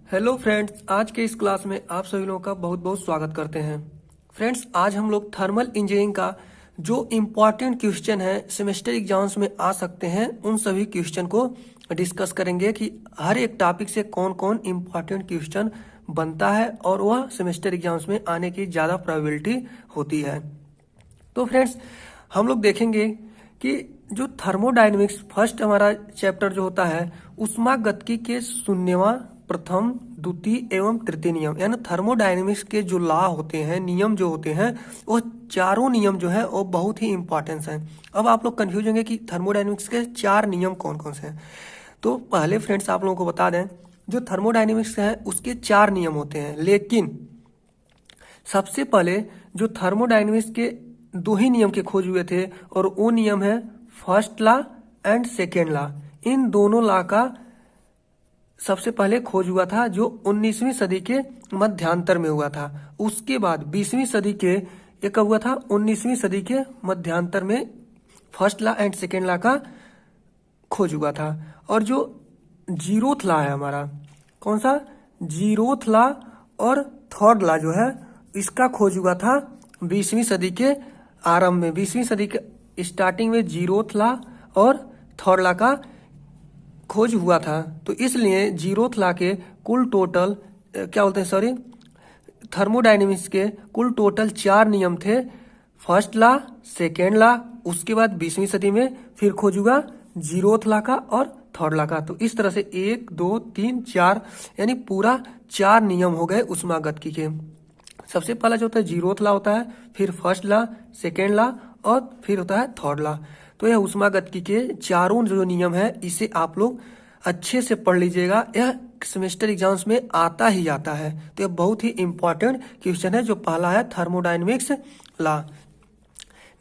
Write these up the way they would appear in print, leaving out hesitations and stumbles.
Hello friends, आज के इस क्लास में आप सभी लोगों का बहुत बहुत स्वागत करते हैं। फ्रेंड्स, आज हम लोग थर्मल इंजीनियरिंग का जो इम्पोर्टेंट क्वेश्चन है सेमेस्टर एग्जाम्स में आ सकते हैं उन सभी क्वेश्चन को डिस्कस करेंगे कि हर एक टॉपिक से कौन कौन इम्पोर्टेंट क्वेश्चन बनता है और वह सेमेस्टर एग्जाम्स में आने की ज़्यादा प्रोबेबिलिटी होती है। तो फ्रेंड्स, हम लोग देखेंगे कि जो थर्मोडायनेमिक्स फर्स्ट हमारा चैप्टर जो होता है ऊष्मागतिकी के शून्यवां, प्रथम, द्वितीय एवं तृतीय नियम, यानी थर्मोडायनेमिक्स के जो लॉ होते हैं, नियम जो होते हैं, वो चारों नियम जो है वो बहुत ही इंपॉर्टेंस है। अब आप लोग कंफ्यूज होंगे कि थर्मोडायनेमिक्स के 4 नियम कौन कौन से हैं। तो पहले फ्रेंड्स आप लोगों को बता दें, जो थर्मोडायनेमिक्स है उसके 4 नियम होते हैं, लेकिन सबसे पहले जो थर्मोडायनेमिक्स के 2 ही नियम के खोज हुए थे और वो नियम है first law and second law. इन दोनों लॉ का सबसे पहले खोज हुआ था जो 19वीं सदी के मध्यांतर में हुआ था। उसके बाद 20वीं सदी के ये कब हुआ था, 19वीं सदी के मध्यांतर में first law and second law का खोज हुआ था। और जो जीरोथ लॉ है हमारा, कौन सा, जीरोथ लॉ और थर्ड लॉ जो है इसका खोज हुआ था 20वीं सदी के आरंभ में। 20वीं सदी के स्टार्टिंग में जीरोथ लॉ और थर्ड लॉ का खोज हुआ था। तो इसलिए जीरोथ लॉ के कुल टोटल क्या बोलते हैं, सॉरी, थर्मोडायनेमिक्स के कुल टोटल 4 नियम थे। फर्स्ट लॉ, सेकेंड लॉ, उसके बाद 20वीं सदी में फिर खोज हुआ जीरोथ लॉ का और थर्ड लॉ का। तो इस तरह से 1 2 3 4 यानी पूरा 4 नियम हो गए ऊष्मागतिकी के। सबसे पहला जो होता है जीरोथ लॉ होता है, फिर फर्स्ट लॉ, सेकेंड लॉ और फिर होता है थर्ड लॉ। तो यह ऊष्मागतिकी के चारों जो नियम है इसे आप लोग अच्छे से पढ़ लीजिएगा, यह सेमेस्टर एग्जाम्स में आता ही आता है। तो यह बहुत ही इंपॉर्टेंट क्वेश्चन है। जो पहला है थर्मोडायनेमिक्स लॉ।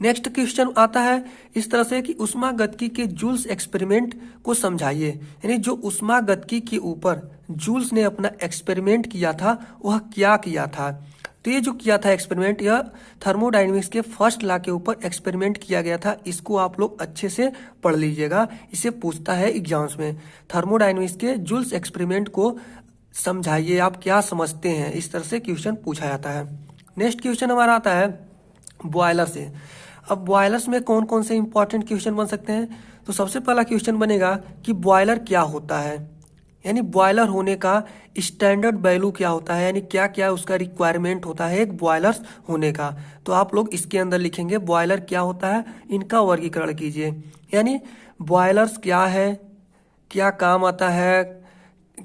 नेक्स्ट क्वेश्चन आता है इस तरह से कि ऊष्मागतिकी के जूल्स एक्सपेरिमेंट को समझाइए। यानी जो ऊष्मागतिकी के ऊपर जूल्स ने अपना एक्सपेरिमेंट किया था वह क्या किया था। तो ये जो किया था एक्सपेरिमेंट, यह थर्मोडायनेमिक्स के फर्स्ट लॉ के ऊपर एक्सपेरिमेंट किया गया था। इसको आप लोग अच्छे से पढ़ लीजिएगा, इसे पूछता है एग्जाम्स में। थर्मोडायनेमिक्स के जूल्स एक्सपेरिमेंट को समझाइए, आप क्या समझते हैं, इस तरह से क्वेश्चन पूछा जाता है। नेक्स्ट क्वेश्चन हमारा आता है बॉयलर से। अब बॉयलर्स में कौन कौन से इंपॉर्टेंट क्वेश्चन बन सकते हैं। तो सबसे पहला क्वेश्चन बनेगा कि बॉयलर क्या होता है, यानी बॉयलर होने का स्टैंडर्ड वैल्यू क्या होता है, यानी क्या क्या उसका रिक्वायरमेंट होता है एक बॉयलर्स होने का। तो आप लोग इसके अंदर लिखेंगे बॉयलर क्या होता है, इनका वर्गीकरण कीजिए। यानी बॉयलर्स क्या है, क्या काम आता है,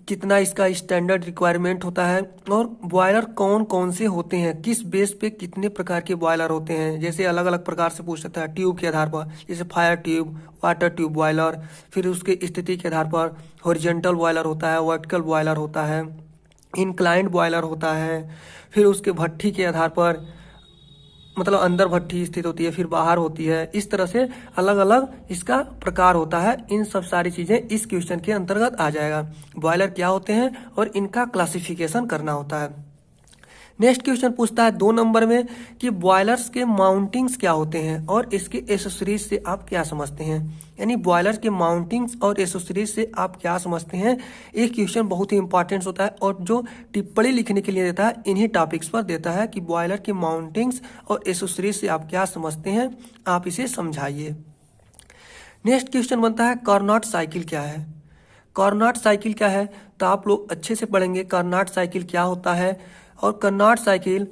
कितना इसका स्टैंडर्ड रिक्वायरमेंट होता है, और बॉयलर कौन कौन से होते हैं, किस बेस पे कितने प्रकार के बॉयलर होते हैं। जैसे अलग अलग प्रकार से पूछ सकता है ट्यूब के आधार पर, जैसे fire tube, water tube boiler. फिर उसके स्थिति के आधार पर हॉरिजॉन्टल बॉयलर होता है, वर्टिकल बॉयलर होता है, इंक्लाइंड बॉयलर होता है। फिर उसके भट्ठी के आधार पर, मतलब अंदर भट्ठी स्थित होती है, फिर बाहर होती है। इस तरह से अलग अलग इसका प्रकार होता है। इन सब सारी चीजें इस क्वेश्चन के अंतर्गत आ जाएगा। बॉयलर क्या होते हैं और इनका क्लासिफिकेशन करना होता है। नेक्स्ट क्वेश्चन पूछता है 2 नंबर में कि बॉयलर्स के माउंटिंग्स क्या होते हैं और इसके एसेसरीज से आप क्या समझते हैं। यानी बॉयलर के माउंटिंग्स और एसेसरीज से आप क्या समझते हैं। एक क्वेश्चन बहुत ही इंपॉर्टेंट होता है और जो टिप्पणी लिखने के लिए देता है इन्हीं टॉपिक्स पर देता है कि बॉयलर के माउंटिंग्स और एसेसरीज से आप क्या समझते हैं, आप इसे समझाइए। नेक्स्ट क्वेश्चन बनता है कार्नोट साइकिल क्या है। कार्नोट साइकिल क्या है तो आप लोग अच्छे से पढ़ेंगे कार्नोट साइकिल क्या होता है और Carnot cycle,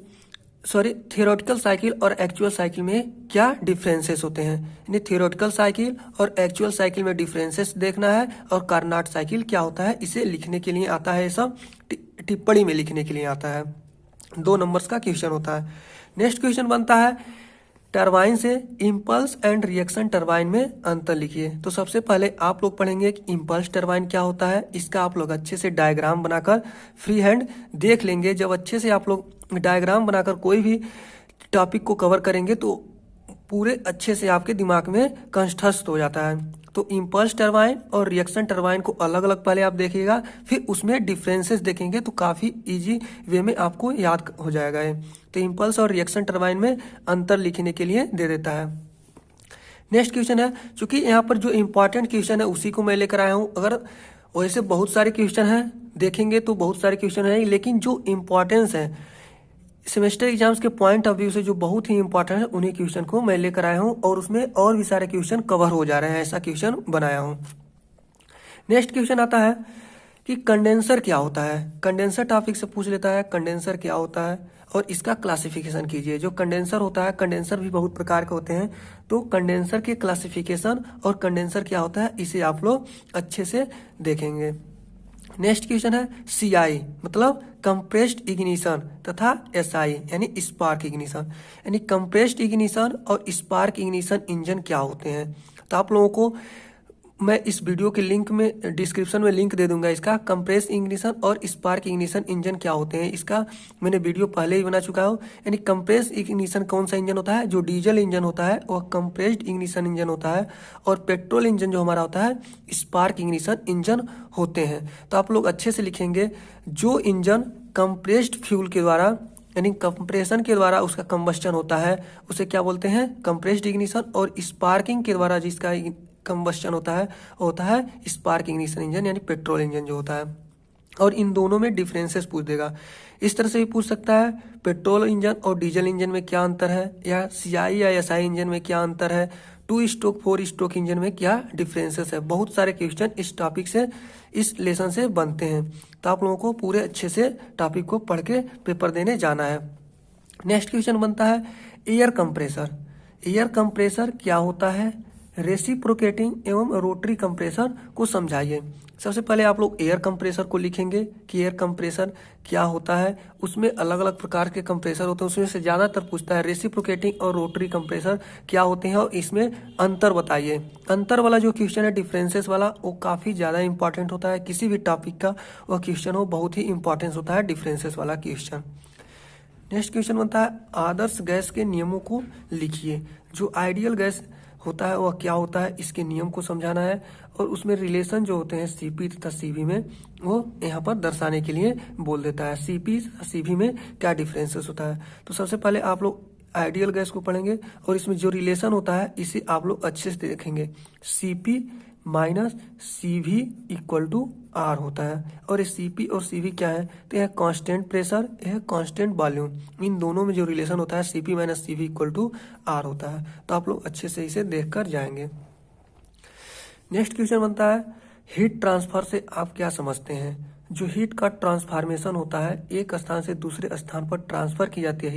sorry, theoretical cycle और एक्चुअल साइकिल में क्या डिफरेंसेस होते हैं। यानी थियोरेटिकल साइकिल और एक्चुअल साइकिल में डिफरेंसेस देखना है और कार्नोट साइकिल क्या होता है इसे लिखने के लिए आता है। ये सब टिप्पणी में लिखने के लिए आता है। 2 नंबर्स का क्वेश्चन होता है। नेक्स्ट क्वेश्चन बनता है टरबाइन से इम्पल्स एंड रिएक्शन टरबाइन में अंतर लिखिए। तो सबसे पहले आप लोग पढ़ेंगे कि इम्पल्स टरबाइन क्या होता है। इसका आप लोग अच्छे से डायग्राम बनाकर फ्री हैंड देख लेंगे। जब अच्छे से आप लोग डायग्राम बनाकर कोई भी टॉपिक को कवर करेंगे तो पूरे अच्छे से आपके दिमाग में कंठस्थ हो जाता है। तो इम्पल्स टरबाइन और रिएक्शन टरबाइन को अलग अलग पहले आप देखिएगा, फिर उसमें डिफरेंसेस देखेंगे तो काफ़ी इजी वे में आपको याद हो जाएगा ये। तो इम्पल्स और रिएक्शन टरबाइन में अंतर लिखने के लिए दे देता है। नेक्स्ट क्वेश्चन है, चूंकि यहाँ पर जो इम्पोर्टेंट क्वेश्चन है उसी को मैं लेकर आया हूँ। अगर और ऐसे बहुत सारे क्वेश्चन हैं, देखेंगे तो बहुत सारे क्वेश्चन हैं, लेकिन जो इम्पोर्टेंस है सेमेस्टर एग्जाम्स के पॉइंट ऑफ व्यू से जो बहुत ही इंपॉर्टेंट है उन्हीं क्वेश्चन को मैं लेकर आया हूँ और उसमें और भी सारे क्वेश्चन कवर हो जा रहे हैं, ऐसा क्वेश्चन बनाया हूँ। नेक्स्ट क्वेश्चन आता है कि कंडेंसर क्या होता है। कंडेंसर टॉपिक से पूछ लेता है कंडेंसर क्या होता है और इसका क्लासिफिकेशन कीजिए। जो कंडेंसर होता है, कंडेंसर भी बहुत प्रकार के होते हैं, तो कंडेंसर के क्लासिफिकेशन और कंडेंसर क्या होता है इसे आप लोग अच्छे से देखेंगे। नेक्स्ट क्वेश्चन है CI मतलब कंप्रेस्ड इग्निशन तथा SI यानी स्पार्क इग्निशन, यानी कंप्रेस्ड इग्निशन और स्पार्क इग्निशन इंजन क्या होते हैं। तो आप लोगों को मैं इस वीडियो के लिंक में डिस्क्रिप्शन में लिंक दे दूंगा इसका। कंप्रेस इग्निशन और स्पार्क इग्निशन इंजन क्या होते हैं इसका मैंने वीडियो पहले ही बना चुका हूँ। यानी कंप्रेस इग्निशन कौन सा इंजन होता है, जो डीजल इंजन होता है वह कंप्रेस्ड इग्निशन इंजन होता है, और पेट्रोल इंजन जो हमारा होता है स्पार्क इग्निशन इंजन होते हैं। तो आप लोग अच्छे से लिखेंगे, जो इंजन कंप्रेस्ड फ्यूल के द्वारा यानी कंप्रेशन के द्वारा उसका कंबस्टन होता है उसे क्या बोलते हैं, कंप्रेस्ड इग्निशन, और स्पार्किंग के द्वारा जिसका कंबस्टन होता है स्पार्क इग्निशन इंजन यानी पेट्रोल इंजन जो होता है। और इन दोनों में डिफरेंसेस पूछ देगा। इस तरह से भी पूछ सकता है पेट्रोल इंजन और डीजल इंजन में क्या अंतर है, या CI या SI इंजन में क्या अंतर है, 2 स्ट्रोक 4 स्ट्रोक इंजन में क्या डिफरेंसेस है। बहुत सारे क्वेश्चन इस टॉपिक से इस लेसन से बनते हैं, तो आप लोगों को पूरे अच्छे से टॉपिक को पढ़ के पेपर देने जाना है। नेक्स्ट क्वेश्चन बनता है एयर कंप्रेसर। एयर कंप्रेसर क्या होता है, रेसिप्रोकेटिंग एवं रोटरी कंप्रेसर को समझाइए। सबसे पहले आप लोग एयर कंप्रेसर को लिखेंगे कि एयर कंप्रेसर क्या होता है। उसमें अलग अलग प्रकार के कंप्रेसर होते हैं, उसमें से ज़्यादातर पूछता है रेसिप्रोकेटिंग और रोटरी कंप्रेसर क्या होते हैं और इसमें अंतर बताइए। अंतर वाला जो क्वेश्चन है डिफरेंसेस वाला वो काफ़ी ज़्यादा इंपॉर्टेंट होता है, किसी भी टॉपिक का वह क्वेश्चन हो बहुत ही इंपॉर्टेंस होता है डिफरेंसेस वाला क्वेश्चन। नेक्स्ट क्वेश्चन बनता है आदर्श गैस के नियमों को लिखिए। जो आइडियल गैस होता है वह क्या होता है इसके नियम को समझाना है, और उसमें रिलेशन जो होते हैं CP तथा CV में वो यहाँ पर दर्शाने के लिए बोल देता है। CP CV में क्या डिफरेंसेस होता है। तो सबसे पहले आप लोग आइडियल गैस को पढ़ेंगे और इसमें जो रिलेशन होता है इसे आप लोग अच्छे से देखेंगे। CP minus CV equal to R होता है, और ये CP और CV क्या है, तो यह कांस्टेंट प्रेशर, यह कांस्टेंट वॉल्यूम, इन दोनों में जो रिलेशन होता है CP minus CV equal to R होता है। तो आप लोग अच्छे से इसे देख कर जाएंगे। नेक्स्ट क्वेश्चन बनता है हीट ट्रांसफर से आप क्या समझते हैं। जो हीट का ट्रांसफॉर्मेशन होता है, एक स्थान से दूसरे स्थान पर ट्रांसफर की जाती है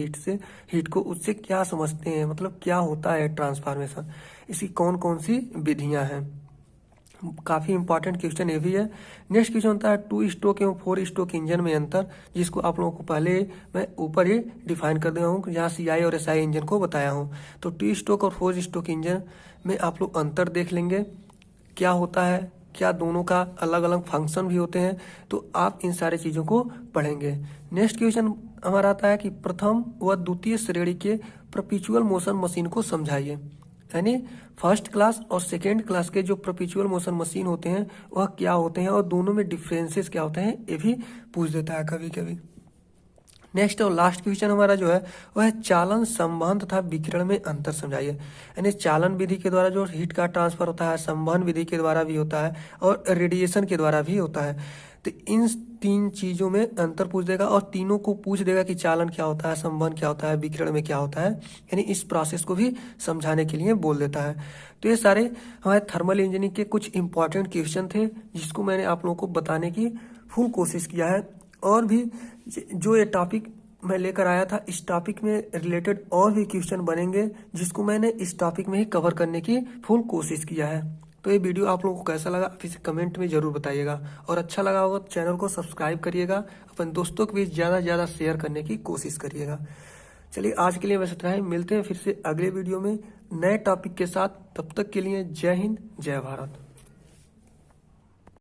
हीट को, उससे क्या समझते हैं, मतलब क्या होता है ट्रांसफॉर्मेशन, इसकी कौन कौन सी विधियां हैं। काफ़ी इंपॉर्टेंट क्वेश्चन ये भी है। नेक्स्ट क्वेश्चन होता है 2 स्ट्रोक एवं 4 स्ट्रोक इंजन में अंतर, जिसको आप लोगों को पहले मैं ऊपर ही डिफाइन कर दिया हूँ, जहाँ CI और SI इंजन को बताया हूँ। तो 2 स्ट्रोक और 4 स्ट्रोक इंजन में आप लोग अंतर देख लेंगे क्या होता है, क्या दोनों का अलग अलग फंक्शन भी होते हैं, तो आप इन सारे चीज़ों को पढ़ेंगे। नेक्स्ट क्वेश्चन हमारा आता है कि प्रथम व द्वितीय श्रेणी के परपेचुअल मोशन मशीन को समझाइए। यानी फर्स्ट क्लास और सेकेंड क्लास के जो परपेचुअल मोशन मशीन होते हैं वह क्या होते हैं और दोनों में डिफरेंसेस क्या होते हैं, ये भी पूछ देता है कभी कभी। नेक्स्ट और लास्ट क्वेश्चन हमारा जो है वह है चालन संवहन तथा विकिरण में अंतर समझाइए। यानी चालन विधि के द्वारा जो हीट का ट्रांसफर होता है, संवहन विधि के द्वारा भी होता है और रेडिएशन के द्वारा भी होता है। तो इन 3 चीजों में अंतर पूछ देगा और तीनों को पूछ देगा कि चालन क्या होता है, संवहन क्या होता है, विकिरण में क्या होता है, यानी इस प्रोसेस को भी समझाने के लिए बोल देता है। तो ये सारे हमारे थर्मल इंजीनियरिंग के कुछ इंपॉर्टेंट क्वेश्चन थे जिसको मैंने आप लोगों को बताने की फुल कोशिश किया है। और भी जो ये टॉपिक मैं लेकर आया था, इस टॉपिक में रिलेटेड और भी क्वेश्चन बनेंगे जिसको मैंने इस टॉपिक में ही कवर करने की फुल कोशिश किया है। तो ये वीडियो आप लोगों को कैसा लगा आप इसे कमेंट में जरूर बताइएगा, और अच्छा लगा होगा तो चैनल को सब्सक्राइब करिएगा, अपने दोस्तों के बीच ज़्यादा से ज़्यादा शेयर करने की कोशिश करिएगा। चलिए आज के लिए बस इतना ही, मिलते हैं फिर से अगले वीडियो में नए टॉपिक के साथ। तब तक के लिए जय हिंद, जय भारत।